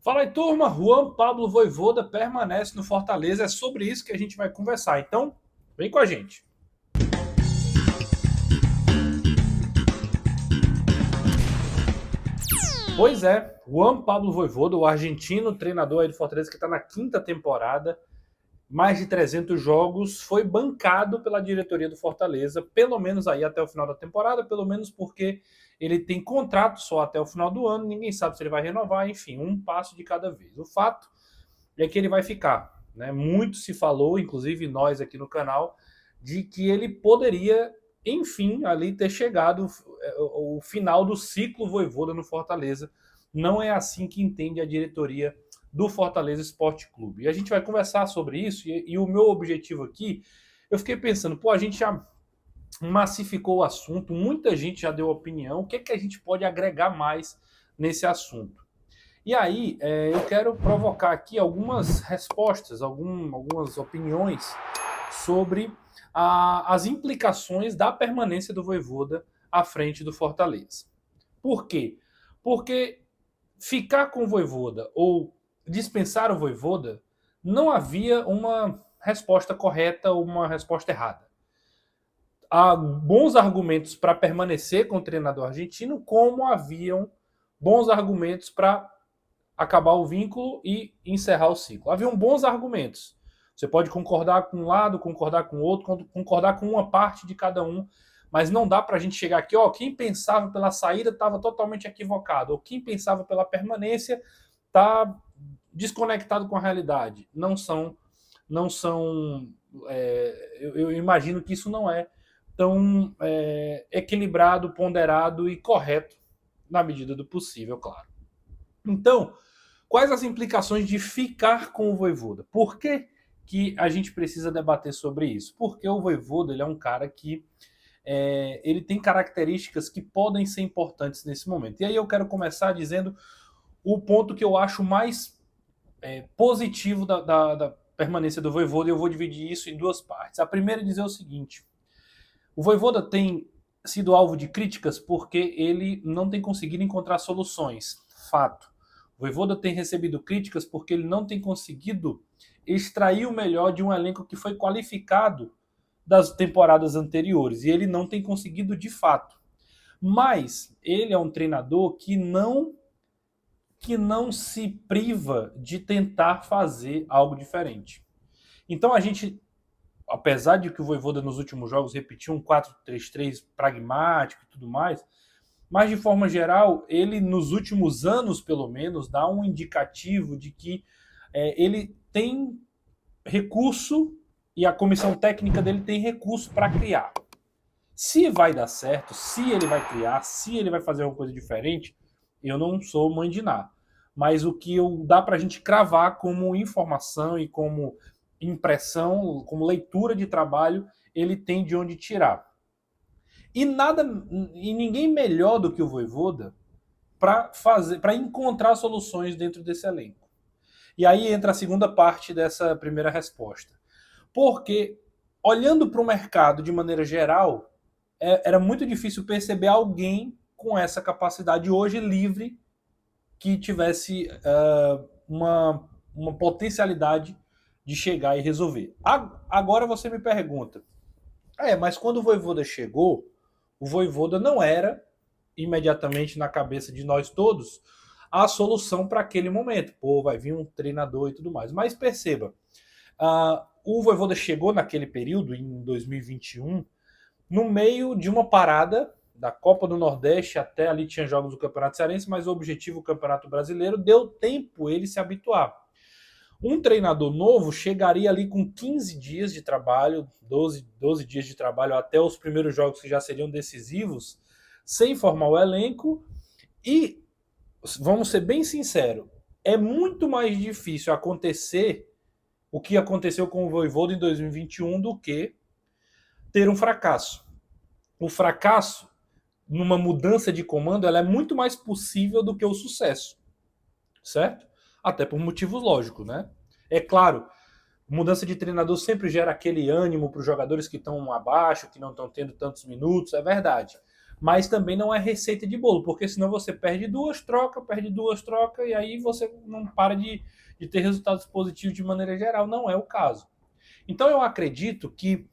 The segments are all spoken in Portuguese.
Fala aí, turma. Juan Pablo Vojvoda permanece no Fortaleza. É sobre isso que a gente vai conversar. Então, vem com a gente. Pois é, Juan Pablo Vojvoda, o argentino treinador aí do Fortaleza que está na quinta temporada, mais de 300 jogos, foi bancado pela diretoria do Fortaleza, pelo menos aí até o final da temporada, pelo menos porque ele tem contrato só até o final do ano, ninguém sabe se ele vai renovar, enfim, um passo de cada vez. O fato é que ele vai ficar. Né? Muito se falou, inclusive nós aqui no canal, de que ele poderia, enfim, ali ter chegado o final do ciclo Vojvoda no Fortaleza. Não é assim que entende a diretoria do Fortaleza Esporte Clube. E a gente vai conversar sobre isso, e o meu objetivo aqui, eu fiquei pensando, pô, a gente já massificou o assunto, muita gente já deu opinião, o que é que a gente pode agregar mais nesse assunto? E aí, eu quero provocar aqui algumas respostas, algumas opiniões sobre as implicações da permanência do Vojvoda à frente do Fortaleza. Por quê? Porque ficar com o Vojvoda ou dispensar o Vojvoda, não havia uma resposta correta ou uma resposta errada. Há bons argumentos para permanecer com o treinador argentino, como haviam bons argumentos para acabar o vínculo e encerrar o ciclo. Haviam bons argumentos. Você pode concordar com um lado, concordar com o outro, concordar com uma parte de cada um, mas não dá para a gente chegar aqui, ó, quem pensava pela saída estava totalmente equivocado, ou quem pensava pela permanência está desconectado com a realidade. Eu imagino que isso não é tão equilibrado, ponderado e correto na medida do possível, claro. Então, quais as implicações de ficar com o Vojvoda? Por que, que a gente precisa debater sobre isso? Porque o Vojvoda ele é um cara que ele tem características que podem ser importantes nesse momento. E aí eu quero começar dizendo o ponto que eu acho mais positivo da permanência do Vojvoda, e eu vou dividir isso em duas partes. A primeira é dizer o seguinte: o Vojvoda tem sido alvo de críticas porque ele não tem conseguido encontrar soluções. Fato. O Vojvoda tem recebido críticas porque ele não tem conseguido extrair o melhor de um elenco que foi qualificado das temporadas anteriores. E ele não tem conseguido de fato. Mas ele é um treinador que não se priva de tentar fazer algo diferente. Então a gente, apesar de que o Vojvoda nos últimos jogos repetiu um 4-3-3 pragmático e tudo mais, mas de forma geral, ele nos últimos anos, pelo menos, dá um indicativo de que ele tem recurso e a comissão técnica dele tem recurso para criar. Se vai dar certo, se ele vai criar, se ele vai fazer alguma coisa diferente, eu não sou mãe de nada. Mas o que dá para a gente cravar como informação e como impressão, como leitura de trabalho, ele tem de onde tirar. E ninguém melhor do que o Vojvoda para encontrar soluções dentro desse elenco. E aí entra a segunda parte dessa primeira resposta. Porque olhando para o mercado de maneira geral, era muito difícil perceber alguém com essa capacidade hoje livre que tivesse uma potencialidade de chegar e resolver. Agora você me pergunta, mas quando o Vojvoda chegou, o Vojvoda não era imediatamente na cabeça de nós todos a solução para aquele momento. Pô, vai vir um treinador e tudo mais. Mas perceba, o Vojvoda chegou naquele período, em 2021, no meio de uma parada da Copa do Nordeste, até ali tinha jogos do Campeonato Cearense, mas o objetivo, o Campeonato Brasileiro, deu tempo ele se habituar. Um treinador novo chegaria ali com 15 dias de trabalho, 12 dias de trabalho até os primeiros jogos que já seriam decisivos, sem formar o elenco. E, vamos ser bem sinceros, é muito mais difícil acontecer o que aconteceu com o Vojvoda em 2021 do que ter um fracasso. O fracasso, numa mudança de comando, ela é muito mais possível do que o sucesso. Certo? Até por motivos lógicos, né? É claro, mudança de treinador sempre gera aquele ânimo para os jogadores que estão abaixo, que não estão tendo tantos minutos, é verdade. mas também não é receita de bolo, porque senão você perde duas trocas, e aí você não para de ter resultados positivos de maneira geral. Não é o caso. Então eu acredito que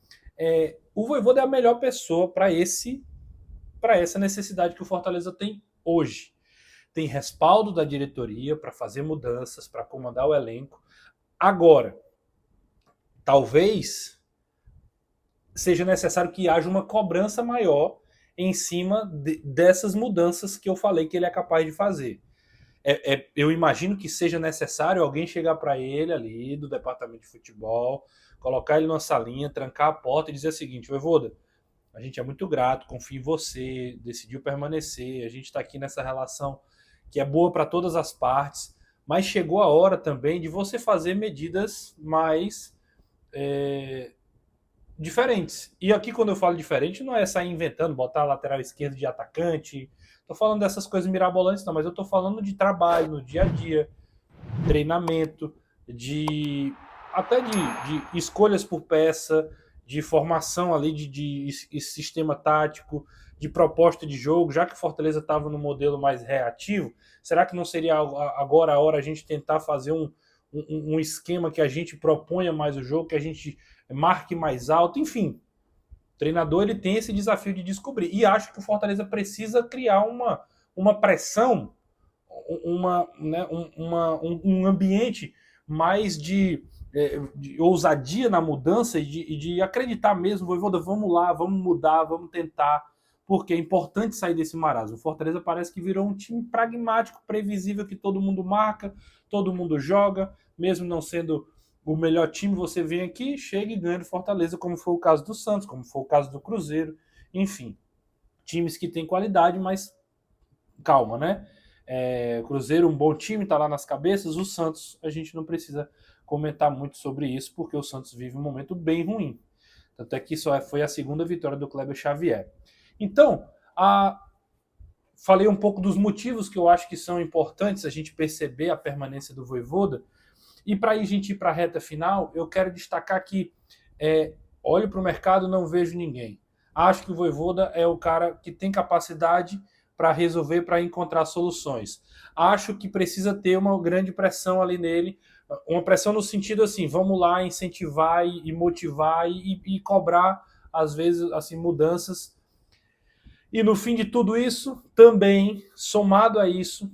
o Vojvoda é a melhor pessoa para essa necessidade que o Fortaleza tem hoje. Tem respaldo da diretoria para fazer mudanças, para comandar o elenco. Agora, talvez seja necessário que haja uma cobrança maior em cima dessas mudanças que eu falei que ele é capaz de fazer. Eu imagino que seja necessário alguém chegar para ele ali do departamento de futebol, colocar ele numa salinha, trancar a porta e dizer o seguinte: Vojvoda, a gente é muito grato, confia em você, decidiu permanecer, a gente está aqui nessa relação que é boa para todas as partes, mas chegou a hora também de você fazer medidas mais diferentes. E aqui, quando eu falo diferente, não é sair inventando, botar a lateral esquerdo de atacante. Tô falando dessas coisas mirabolantes, não, mas eu tô falando de trabalho no dia a dia, treinamento, até de escolhas por peça, de formação ali, de sistema tático, de proposta de jogo, já que o Fortaleza estava no modelo mais reativo, será que não seria agora a hora a gente tentar fazer um esquema que a gente proponha mais o jogo, que a gente marque mais alto, enfim. O treinador ele tem esse desafio de descobrir. E acho que o Fortaleza precisa criar uma pressão, um ambiente mais de ousadia na mudança e de acreditar mesmo, Vojvoda, vamos lá, vamos mudar, vamos tentar, porque é importante sair desse marasmo. O Fortaleza parece que virou um time pragmático, previsível, que todo mundo marca, todo mundo joga, mesmo não sendo o melhor time, você vem aqui, chega e ganha do Fortaleza, como foi o caso do Santos, como foi o caso do Cruzeiro, enfim. Times que têm qualidade, mas calma, né? O Cruzeiro, um bom time, tá lá nas cabeças. O Santos, a gente não precisa comentar muito sobre isso, porque o Santos vive um momento bem ruim. Tanto é que isso foi a segunda vitória do Kleber Xavier. Então, falei um pouco dos motivos que eu acho que são importantes a gente perceber a permanência do Vojvoda. E para a gente ir para a reta final, eu quero destacar que olho para o mercado, não vejo ninguém. Acho que o Vojvoda é o cara que tem capacidade para resolver, para encontrar soluções. Acho que precisa ter uma grande pressão ali nele, uma pressão no sentido assim, vamos lá incentivar e motivar e cobrar, às vezes, assim, mudanças. E no fim de tudo isso, também, somado a isso,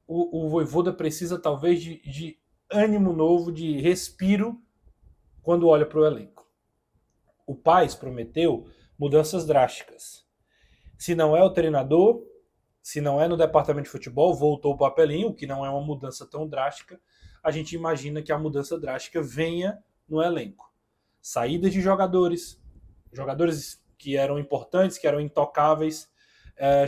o Vojvoda precisa talvez de ânimo novo, de respiro, quando olha para o elenco. O Paes prometeu mudanças drásticas. Se não é o treinador, se não é no departamento de futebol, voltou o papelinho, o que não é uma mudança tão drástica, a gente imagina que a mudança drástica venha no elenco. Saídas de jogadores que eram importantes, que eram intocáveis,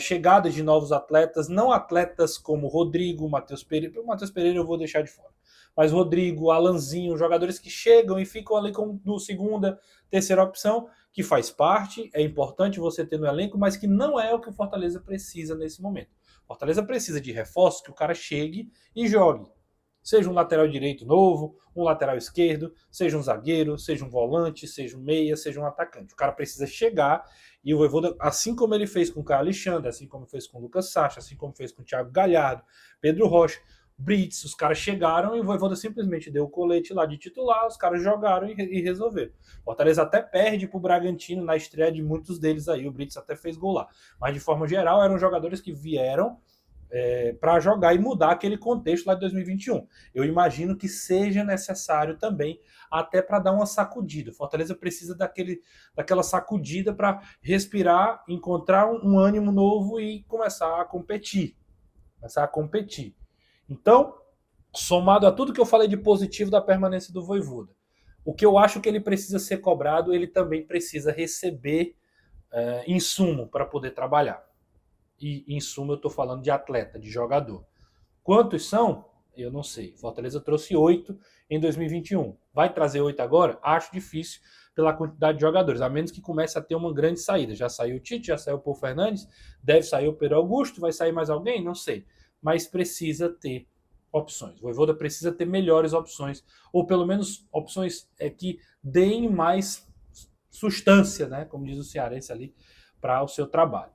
chegadas de novos atletas, não atletas como Rodrigo, Matheus Pereira. O Matheus Pereira eu vou deixar de fora. Mas Rodrigo, Alanzinho, jogadores que chegam e ficam ali como segunda, terceira opção, que faz parte, é importante você ter no elenco, mas que não é o que o Fortaleza precisa nesse momento. O Fortaleza precisa de reforços que o cara chegue e jogue. Seja um lateral direito novo, um lateral esquerdo, seja um zagueiro, seja um volante, seja um meia, seja um atacante. O cara precisa chegar e o Vojvoda, assim como ele fez com o Caio Alexandre, assim como fez com o Lucas Sacha, assim como fez com o Thiago Galhardo, Pedro Rocha, Brits, os caras chegaram e o Vojvoda simplesmente deu o colete lá de titular, os caras jogaram e resolveram. O Fortaleza até perde pro Bragantino na estreia de muitos deles aí, o Brits até fez gol lá. Mas de forma geral, eram jogadores que vieram para jogar e mudar aquele contexto lá de 2021. Eu imagino que seja necessário também, até para dar uma sacudida. Fortaleza precisa daquela sacudida para respirar, encontrar um ânimo novo e começar a competir. Então, somado a tudo que eu falei de positivo da permanência do Vojvoda, o que eu acho que ele precisa ser cobrado, ele também precisa receber insumo para poder trabalhar. E em suma eu estou falando de atleta, de jogador. Quantos são? Eu não sei. Fortaleza trouxe 8 em 2021. Vai trazer 8 agora? Acho difícil pela quantidade de jogadores, a menos que comece a ter uma grande saída. Já saiu o Tite, já saiu o Paul Fernandes, deve sair o Pedro Augusto, vai sair mais alguém? Não sei. Mas precisa ter opções. O Vojvoda precisa ter melhores opções, ou pelo menos opções que deem mais substância, né, como diz o cearense ali, para o seu trabalho.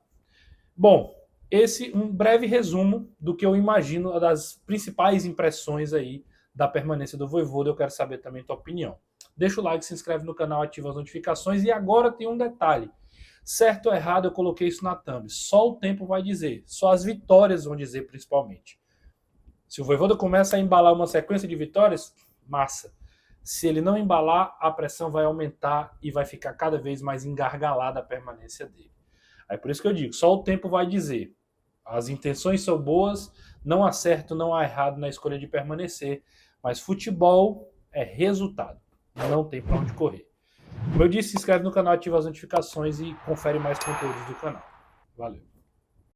Bom, esse um breve resumo do que eu imagino das principais impressões aí da permanência do Vojvoda. Eu quero saber também tua opinião. Deixa o like, se inscreve no canal, ativa as notificações. E agora tem um detalhe. Certo ou errado, eu coloquei isso na thumb. Só o tempo vai dizer. Só as vitórias vão dizer, principalmente. Se o Vojvoda começa a embalar uma sequência de vitórias, massa. Se ele não embalar, a pressão vai aumentar e vai ficar cada vez mais engargalada a permanência dele. Aí por isso que eu digo, só o tempo vai dizer. As intenções são boas, não há certo, não há errado na escolha de permanecer, mas futebol é resultado, não tem para onde correr. Como eu disse, se inscreve no canal, ativa as notificações e confere mais conteúdos do canal. Valeu!